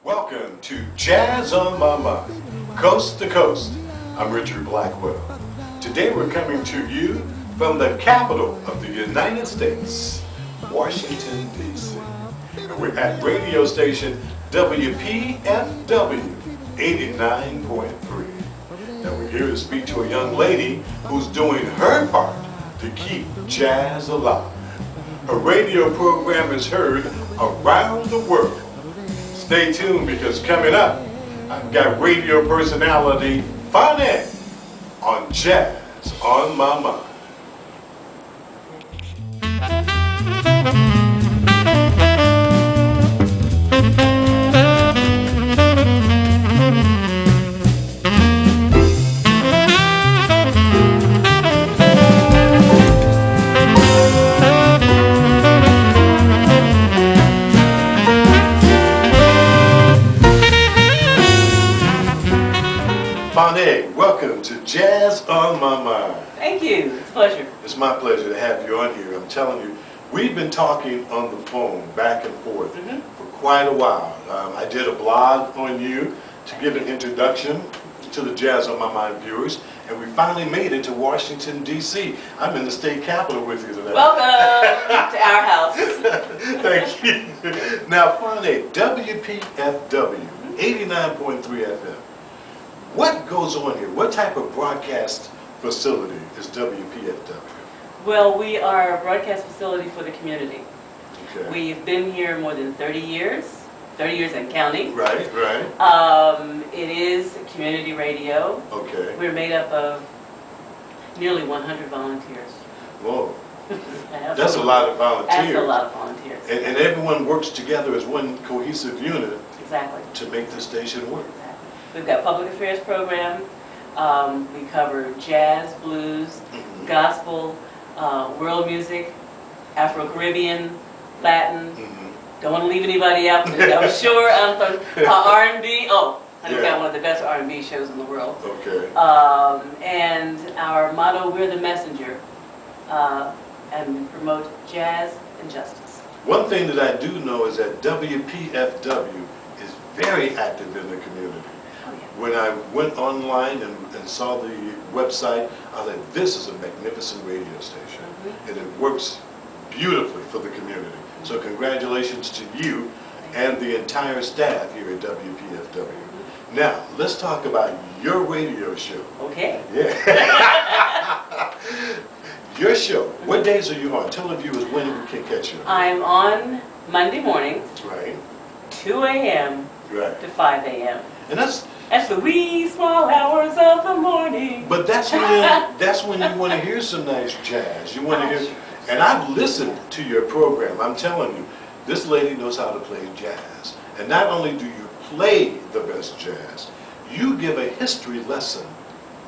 Welcome to Jazz on My Mind, Coast to Coast. I'm Richard Blackwell. Today we're coming to you from the capital of the United States, Washington, D.C. And we're at radio station WFPW 89.3. Now we're here to speak to a young lady who's doing her part to keep jazz alive. Her radio program is heard around the world. Stay tuned because coming up, I've got radio personality Faunee on Jazz on My Mind. Faunee, welcome to Jazz on My Mind. Thank you. It's a pleasure. It's my pleasure to have you on here. I'm telling you, we've been talking on the phone back and forth for quite a while. I did a blog on you to give an introduction to the Jazz on My Mind viewers, and we finally made it to Washington, D.C. I'm in the state capitol with you today. Welcome to our house. Thank you. Now, Faunee, WFPW 89.3 FM. What goes on here? What type of broadcast facility is WPFW? Well, we are a broadcast facility for the community. Okay. We've been here more than 30 years and counting. Right. It is community radio. Okay. We're made up of nearly 100 volunteers. Whoa. That's a lot of volunteers. That's a lot of volunteers. And everyone works together as one cohesive unit. Exactly. To make the station work. We've got public affairs program. We cover jazz, blues, gospel, world music, Afro-Caribbean, Latin. Don't want to leave anybody out. I'm sure R&B. Oh, I've got one of the best R&B shows in the world. Okay. And our motto, we're the messenger, and we promote jazz and justice. One thing that I do know is that WPFW is very active in the community. When I went online and saw the website, I was like, this is a magnificent radio station. And it works beautifully for the community. So congratulations to you and the entire staff here at WPFW. Now, let's talk about your radio show. Okay. Yeah. Your show, what days are you on? Tell the viewers when we can catch you. I'm on Monday mornings, right. 2 a.m. Right. to 5 a.m. And that's the wee small hours of the morning. But that's when you want to hear some nice jazz. You want to hear, and I've listened to your program. I'm telling you, this lady knows how to play jazz. And not only do you play the best jazz, you give a history lesson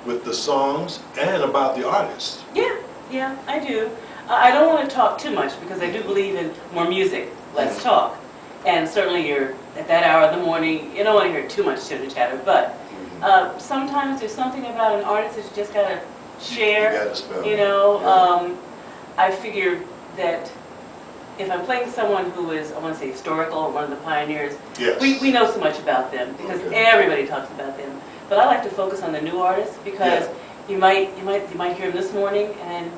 with the songs and about the artists. Yeah, I do. I don't want to talk too much because I do believe in more music, less talk. And certainly at that hour of the morning, you don't want to hear too much chitter-chatter, but sometimes there's something about an artist that you just got to share. You got to spell. You know, I figure that if I'm playing someone who is, I want to say, historical or one of the pioneers, yes. we know so much about them because everybody talks about them. But I like to focus on the new artists because you might hear them this morning, and then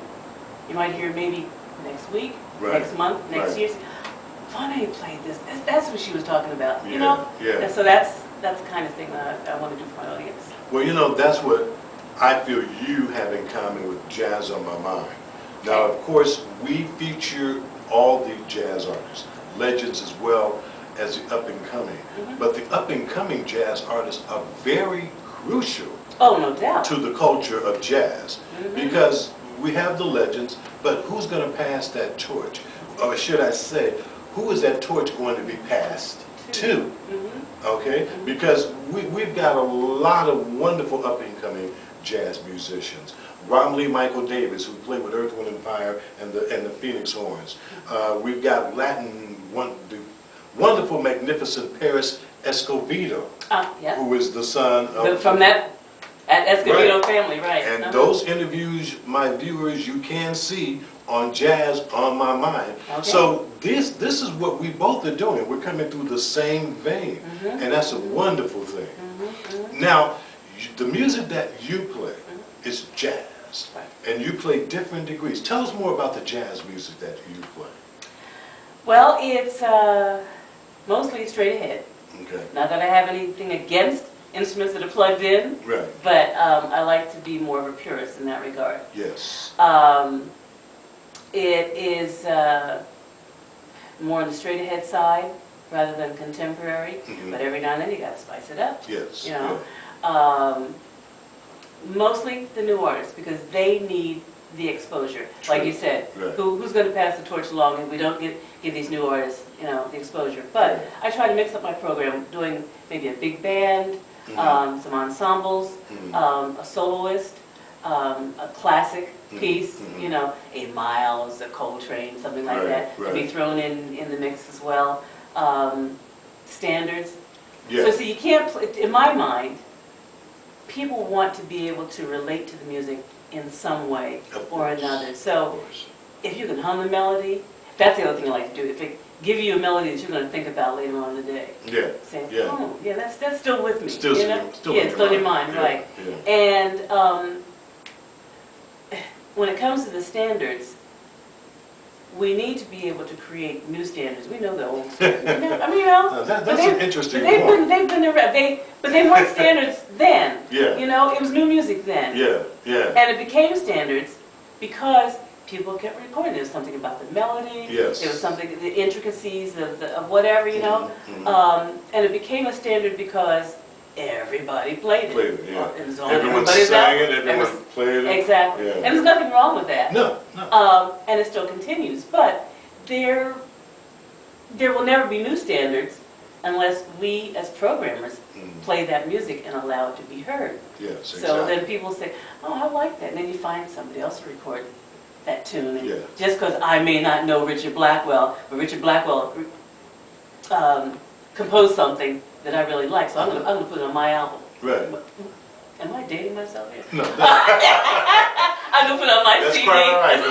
you might hear maybe next week, next month, next year. Faunee played this. That's what she was talking about. You know. Yeah. And so that's the kind of thing that I want to do for my audience. Well, you know, that's what I feel you have in common with Jazz on My Mind. Now, of course, we feature all the jazz artists, legends as well as the up-and-coming. But the up-and-coming jazz artists are very crucial. Oh, no doubt. To the culture of jazz. Because we have the legends, but who's going to pass that torch? Or should I say, who is that torch going to be passed to? Okay? Because we've got a lot of wonderful up-and-coming jazz musicians. Romley Michael Davis, who played with Earth, Wind and Fire and the Phoenix Horns. We've got the wonderful, magnificent Paris Escovedo, who is the son of... From that Escovedo family, right. And those interviews, my viewers, you can see on Jazz on My Mind. Okay. So this is what we both are doing. We're coming through the same vein, and that's a wonderful thing. Now, the music that you play is jazz, and you play different degrees. Tell us more about the jazz music that you play. Well, it's mostly straight ahead. Okay. Not that I have anything against instruments that are plugged in, Right. but I like to be more of a purist in that regard. Yes. It is more on the straight ahead side rather than contemporary, but every now and then you got to spice it up. Yes. You know, mostly the new artists because they need the exposure. True. Like you said, Right. who's going to pass the torch along if we don't give these new artists, you know, the exposure? But Right. I try to mix up my program, doing maybe a big band, some ensembles, a soloist, a classic piece, you know, a Miles, a Coltrane, something like that, to be thrown in the mix as well. Standards. So you can't, in my mind, people want to be able to relate to the music in some way or another. So if you can hum the melody, that's the other thing I like to do. If it give you a melody that you're going to think about later on in the day. Yeah. Saying, Yeah. oh, yeah, that's still with me. Still, you know? still yeah, in it's still in your mind. mind, right. Yeah. And when it comes to the standards, we need to be able to create new standards. We know the old standards. You know, I mean, you know, That's an interesting but point. they've been around. But they weren't standards then. Yeah. You know, it was new music then. Yeah, yeah. And it became standards because people kept recording. There was something about the melody. Yes. There was something, the intricacies of whatever, you know. And it became a standard because everybody played it. It was on Everyone everybody's sang album. it, everyone played it. Exactly. Yeah. And there's nothing wrong with that. No, no. And it still continues. But there will never be new standards unless we as programmers play that music and allow it to be heard. Yes, exactly. So then people say, oh, I like that. And then you find somebody else to record that tune. And just because I may not know Richard Blackwell, but Richard Blackwell composed something that I really like, so I'm going to put it on my album. Right. Am I dating myself here? No. I'm going to put it on my That's CD. quite all right.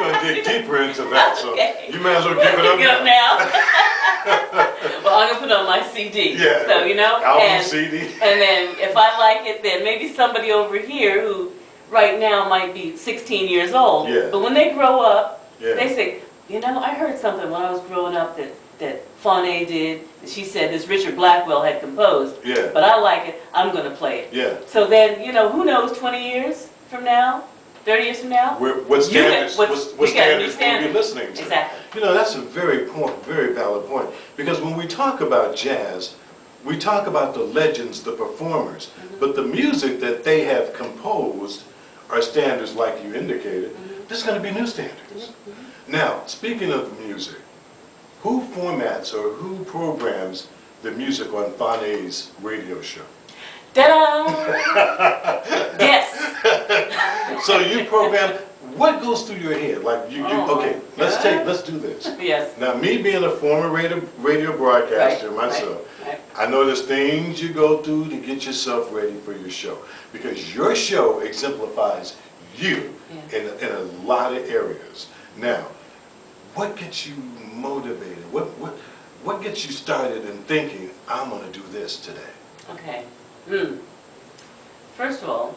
We're going to dig deeper into that, so you may as well give it up Get now. up now. Well, I'm going to put it on my CD. Yeah. So, you know. Album, CD. And then if I like it, then maybe somebody over here who right now might be 16 years old, but when they grow up, they say, you know, I heard something when I was growing up that Faunee did, and she said this Richard Blackwell had composed, but I like it, I'm going to play it. Yeah. So then, you know, who knows, 20 years from now, 30 years from now? What standards will be listening to? Exactly. You know, that's a very valid point. Because when we talk about jazz, we talk about the legends, the performers, but the music that they have composed are standards like you indicated. There's going to be new standards. Now, speaking of music, who formats or who programs the music on Faunee's radio show? Ta-da! Yes. So you program, what goes through your head? Like okay, let's do this. Yes. Now, me being a former radio broadcaster myself, I know there's things you go through to get yourself ready for your show, because your show exemplifies you in a lot of areas. Now, what gets you motivated? What gets you started in thinking, I'm going to do this today? Okay. First of all,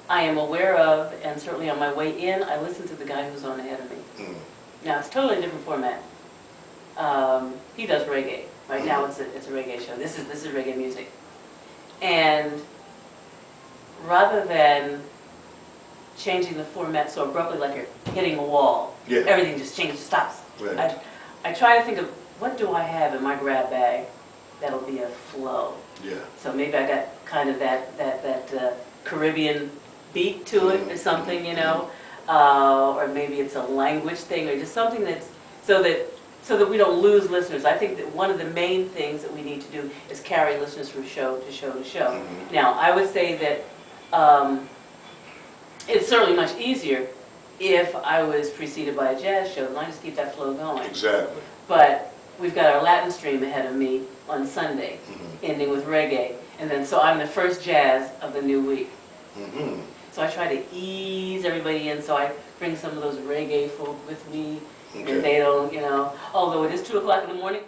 I am aware of, and certainly on my way in, I listen to the guy who's on ahead of me. Now, it's totally a different format. He does reggae. Right now, it's a reggae show. This is reggae music. And rather than changing the format so abruptly, like you're hitting a wall, everything just changes, stops. Right. I try to think of, what do I have in my grab bag that'll be a flow? So maybe I got kind of that Caribbean beat to it or something, you know, or maybe it's a language thing, or just something that's so that we don't lose listeners. I think that one of the main things that we need to do is carry listeners from show to show to show. Now, I would say that it's certainly much easier if I was preceded by a jazz show, and I just keep that flow going. Exactly. But we've got our Latin stream ahead of me on Sunday, ending with reggae, and then so I'm the first jazz of the new week. So I try to ease everybody in, so I bring some of those reggae folk with me, Okay. and they don't, although it is 2 o'clock in the morning,